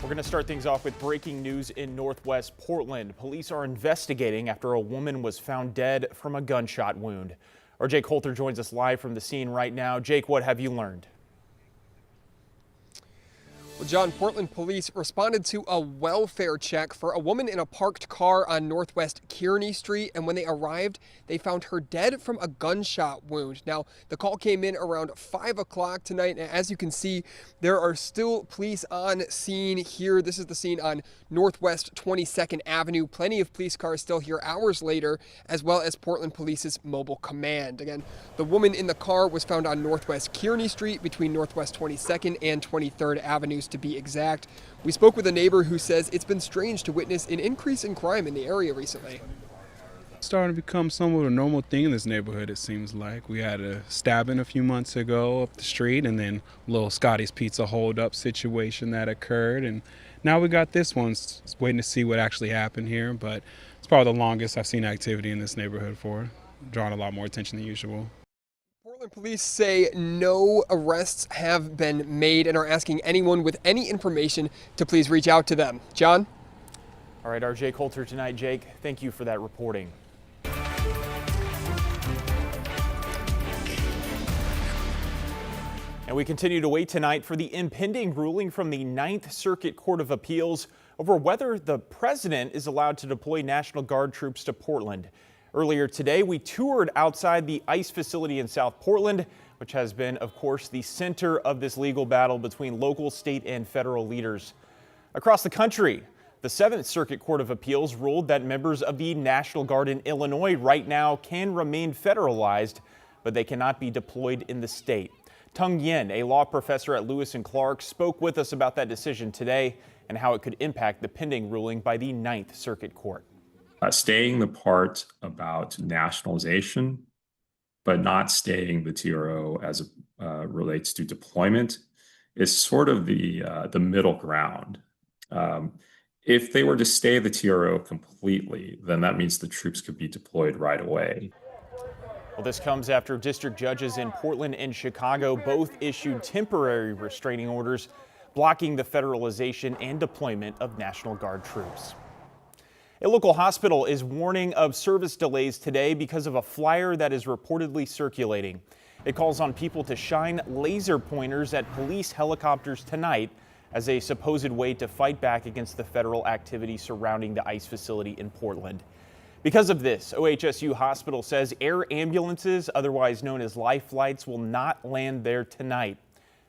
We're going to start things off with breaking news in Northwest Portland. Police are investigating after a woman was found dead from a gunshot wound. Our Jake Holter joins us live from the scene right now. Jake, what have you learned? Well, John, Portland police responded to a welfare check for a woman in a parked car on Northwest Kearney Street, and when they arrived, they found her dead from a gunshot wound. Now, the call came in around 5 o'clock tonight, and as you can see, there are still police on scene here. This is the scene on Northwest 22nd Avenue. Plenty of police cars still here hours later, as well as Portland Police's mobile command. Again, the woman in the car was found on Northwest Kearney Street between Northwest 22nd and 23rd Avenues, to be exact. We spoke with a neighbor who says it's been strange to witness an increase in crime in the area recently. It's starting to become somewhat a normal thing in this neighborhood, it seems like. We had a stabbing a few months ago up the street, and then a little Scotty's Pizza hold-up situation that occurred, and now we got this one. Just waiting to see what actually happened here, but it's probably the longest I've seen activity in this neighborhood for, drawing a lot more attention than usual. Portland police say no arrests have been made and are asking anyone with any information to please reach out to them. John? All right, our Jake Holter tonight. Jake, thank you for that reporting. And we continue to wait tonight for the impending ruling from the Ninth Circuit Court of Appeals over whether the president is allowed to deploy National Guard troops to Portland. Earlier today, we toured outside the ICE facility in South Portland, which has been, of course, the center of this legal battle between local, state, and federal leaders. Across the country, the Seventh Circuit Court of Appeals ruled that members of the National Guard in Illinois right now can remain federalized, but they cannot be deployed in the state. Tung Yin, a law professor at Lewis and Clark, spoke with us about that decision today and how it could impact the pending ruling by the Ninth Circuit Court. Staying the part about nationalization, but not staying the TRO as it relates to deployment, is sort of the middle ground. If they were to stay the TRO completely, then that means the troops could be deployed right away. Well, this comes after district judges in Portland and Chicago both issued temporary restraining orders blocking the federalization and deployment of National Guard troops. A local hospital is warning of service delays today because of a flyer that is reportedly circulating. It calls on people to shine laser pointers at police helicopters tonight as a supposed way to fight back against the federal activity surrounding the ICE facility in Portland. Because of this, OHSU Hospital says air ambulances, otherwise known as life flights, will not land there tonight.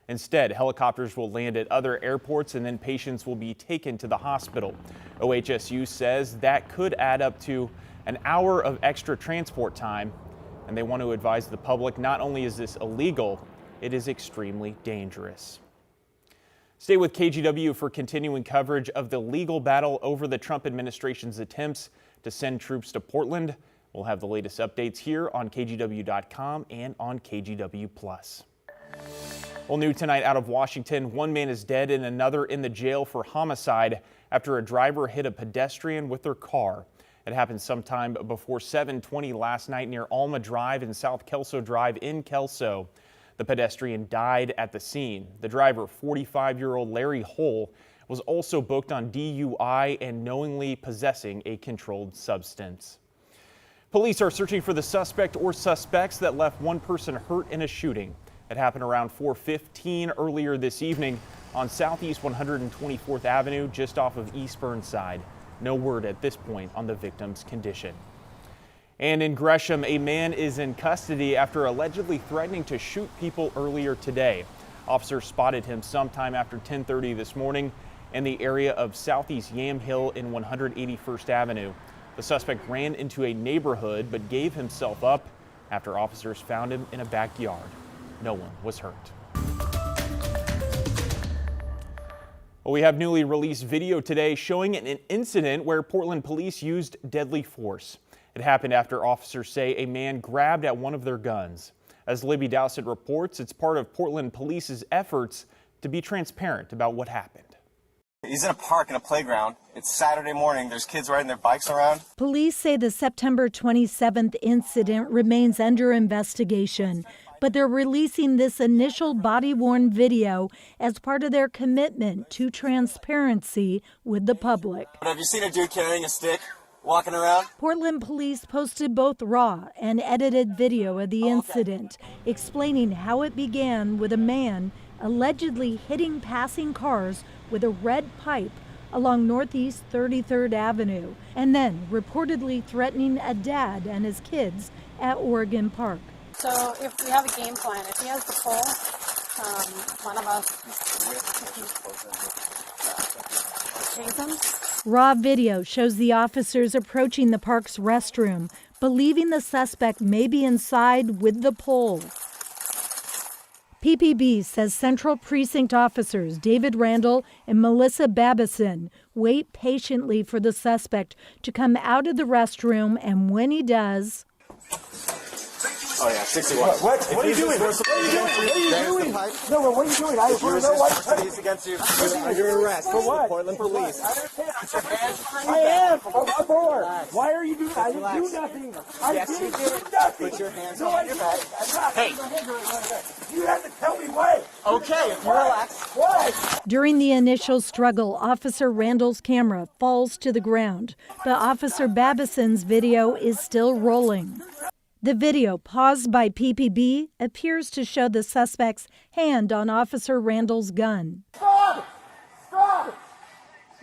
Instead, helicopters will land at other airports and then patients will be taken to the hospital. OHSU says that could add up to an hour of extra transport time, and they want to advise the public not only is this illegal, it is extremely dangerous. Stay with KGW for continuing coverage of the legal battle over the Trump administration's attempts to send troops to Portland. We'll have the latest updates here on KGW.com and on KGW+. Well, new tonight out of Washington, one man is dead and another in the jail for homicide after a driver hit a pedestrian with their car. It happened sometime before 7:20 last night near Alma Drive and South Kelso Drive in Kelso. The pedestrian died at the scene. The driver, 45-year-old Larry Hull, was also booked on DUI and knowingly possessing a controlled substance. Police are searching for the suspect or suspects that left one person hurt in a shooting. It happened around 4:15 earlier this evening on Southeast 124th Avenue, just off of East Burnside. No word at this point on the victim's condition. And in Gresham, a man is in custody after allegedly threatening to shoot people earlier today. Officers spotted him sometime after 10:30 this morning in the area of Southeast Yamhill in 181st Avenue. The suspect ran into a neighborhood but gave himself up after officers found him in a backyard. No one was hurt. Well, we have newly released video today showing an incident where Portland police used deadly force. It happened after officers say a man grabbed at one of their guns. As Libby Dowsett reports, it's part of Portland police's efforts to be transparent about what happened. He's in a park in a playground. It's Saturday morning. There's kids riding their bikes around. Police say the September 27th incident remains under investigation, but they're releasing this initial body-worn video as part of their commitment to transparency with the public. But have you seen a dude carrying a stick, walking around? Portland police posted both raw and edited video of the incident, explaining how it began with a man allegedly hitting passing cars with a red pipe along Northeast 33rd Avenue, and then reportedly threatening a dad and his kids at Oregon Park. So if we have a game plan, if he has the pole, one of us chase him. Raw video shows the officers approaching the park's restroom, believing the suspect may be inside with the pole. PPB says Central Precinct officers David Randall and Melissa Babison wait patiently for the suspect to come out of the restroom, and when he does... Oh yeah, 61. What are you doing? What are you doing? What are you doing? No, but what are you doing? I don't know what. Against you. You're arrested. For what? Portland police. I am. Why are you doing that? I didn't do nothing. Yes, you did. Nothing. Put your hands on your back. Hey. You have to tell me why. Okay, if you relax. Why? During the initial struggle, Officer Randall's camera falls to the ground, but Officer Babison's video is still rolling. The video, paused by PPB, appears to show the suspect's hand on Officer Randall's gun. Stop! Stop!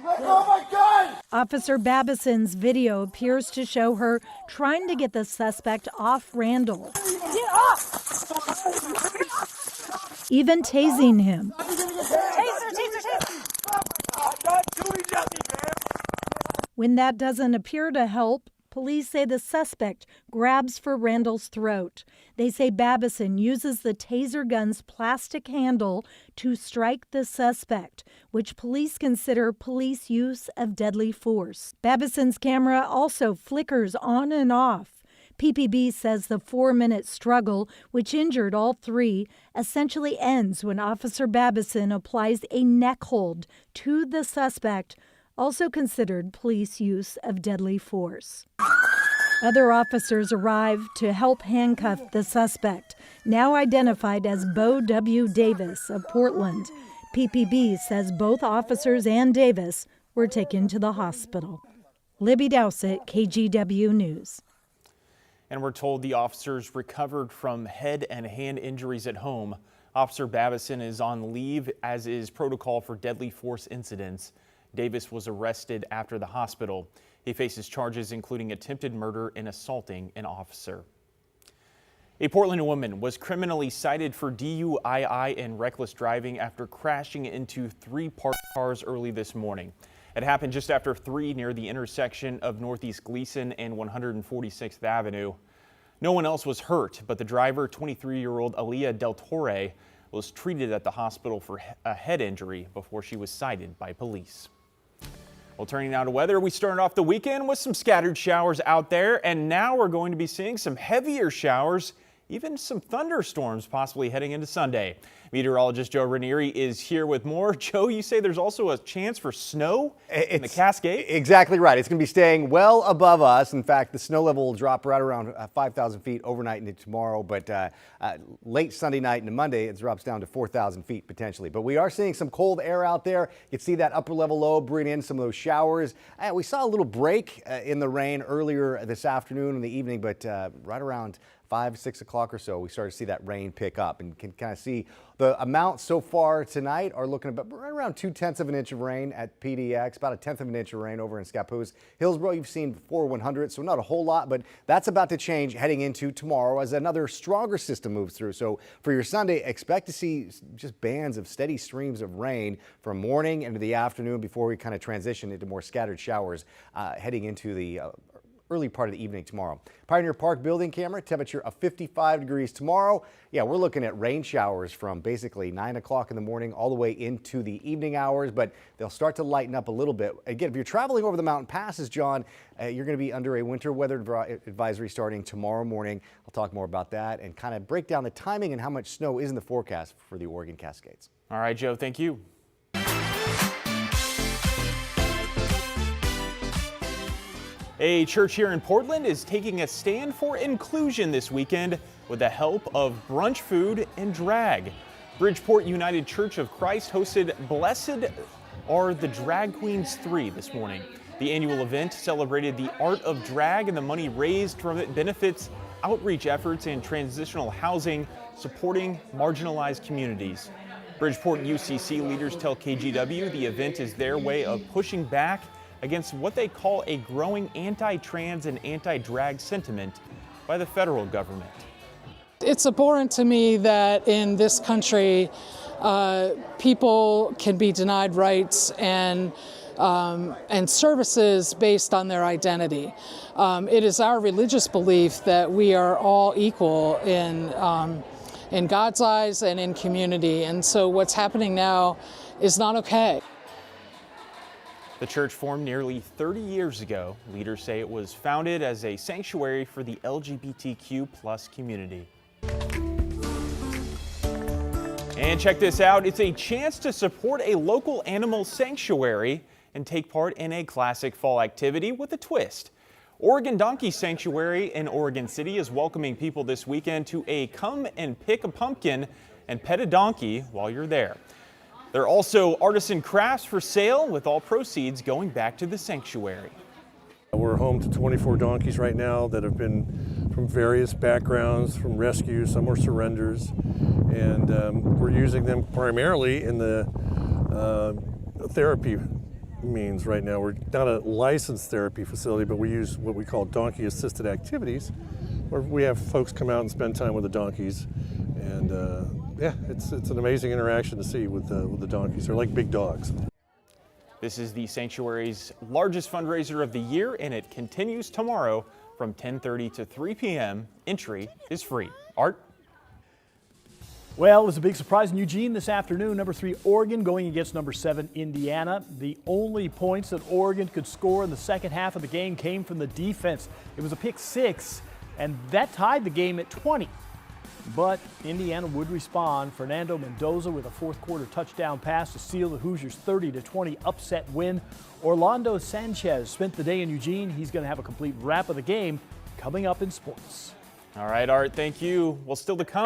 Let go of my gun! Officer Babison's video appears to show her trying to get the suspect off Randall. Get off! Even tasing him. Taser! I'm not doing nothing, man! When that doesn't appear to help, police say the suspect grabs for Randall's throat. They say Babison uses the taser gun's plastic handle to strike the suspect, which police consider police use of deadly force. Babison's camera also flickers on and off. PPB says the 4-minute struggle, which injured all three, essentially ends when Officer Babison applies a neck hold to the suspect, also considered police use of deadly force. Other officers arrive to help handcuff the suspect, now identified as Bo W. Davis of Portland. PPB says both officers and Davis were taken to the hospital. Libby Dowsett, KGW News. And we're told the officers recovered from head and hand injuries at home. Officer Babison is on leave, as is protocol for deadly force incidents. Davis was arrested after the hospital. He faces charges including attempted murder and assaulting an officer. A Portland woman was criminally cited for DUI and reckless driving after crashing into 3 parked cars early this morning. It happened just after 3 near the intersection of Northeast Gleason and 146th Avenue. No one else was hurt, but the driver, 23-year-old Aaliyah Del Torre, was treated at the hospital for a head injury before she was cited by police. Well, turning now to weather, we started off the weekend with some scattered showers out there, and now we're going to be seeing some heavier showers, even some thunderstorms possibly heading into Sunday. Meteorologist Joe Ranieri is here with more. Joe, you say there's also a chance for snow in the Cascade? Exactly right. It's going to be staying well above us. In fact, the snow level will drop right around 5,000 feet overnight into tomorrow, but late Sunday night into Monday, it drops down to 4,000 feet potentially. But we are seeing some cold air out there. You can see that upper level low bringing in some of those showers. We saw a little break in the rain earlier this afternoon and the evening, but right around 5, 6 o'clock or so, we started to see that rain pick up, and can kind of see the amount so far tonight are looking about right around 2/10 of an inch of rain at PDX, about 1/10 of an inch of rain over in Scappoose. Hillsborough, you've seen 4/100, so not a whole lot, but that's about to change heading into tomorrow as another stronger system moves through. So for your Sunday, expect to see just bands of steady streams of rain from morning into the afternoon before we kind of transition into more scattered showers heading into the early part of the evening tomorrow. Pioneer Park building camera, temperature of 55 degrees tomorrow. Yeah, we're looking at rain showers from basically 9 o'clock in the morning all the way into the evening hours, but they'll start to lighten up a little bit. Again, if you're traveling over the mountain passes, John, you're going to be under a winter weather advisory starting tomorrow morning. I'll talk more about that and kind of break down the timing and how much snow is in the forecast for the Oregon Cascades. All right, Joe, thank you. A church here in Portland is taking a stand for inclusion this weekend. with the help of brunch food and drag. Bridgeport United Church of Christ hosted Blessed Are the Drag Queens 3 this morning. The annual event celebrated the art of drag, and the money raised from it benefits outreach efforts in transitional housing, supporting marginalized communities. Bridgeport UCC leaders tell KGW the event is their way of pushing back against what they call a growing anti-trans and anti-drag sentiment by the federal government. It's abhorrent to me that in this country, people can be denied rights and services based on their identity. It is our religious belief that we are all equal in God's eyes and in community, and so what's happening now is not okay. The church formed nearly 30 years ago. Leaders say it was founded as a sanctuary for the LGBTQ+ community. And check this out, it's a chance to support a local animal sanctuary and take part in a classic fall activity with a twist. Oregon Donkey Sanctuary in Oregon City is welcoming people this weekend to a come and pick a pumpkin and pet a donkey while you're there. There are also artisan crafts for sale, with all proceeds going back to the sanctuary. We're home to 24 donkeys right now that have been from various backgrounds, from rescues, some were surrenders, and we're using them primarily in the therapy means right now. We're not a licensed therapy facility, but we use what we call donkey assisted activities, where we have folks come out and spend time with the donkeys, and yeah, it's an amazing interaction to see with the donkeys. They're like big dogs. This is the sanctuary's largest fundraiser of the year, and it continues tomorrow from 10:30 to 3 p.m. Entry is free. Art? Well, it was a big surprise in Eugene this afternoon. Number 3 Oregon going against number 7 Indiana. The only points that Oregon could score in the second half of the game came from the defense. It was a pick 6, and that tied the game at 20. But Indiana would respond. Fernando Mendoza with a fourth quarter touchdown pass to seal the Hoosiers' 30-20 upset win. Orlando Sanchez spent the day in Eugene. He's going to have a complete wrap of the game coming up in sports. All right, Art, thank you. Well, still to come.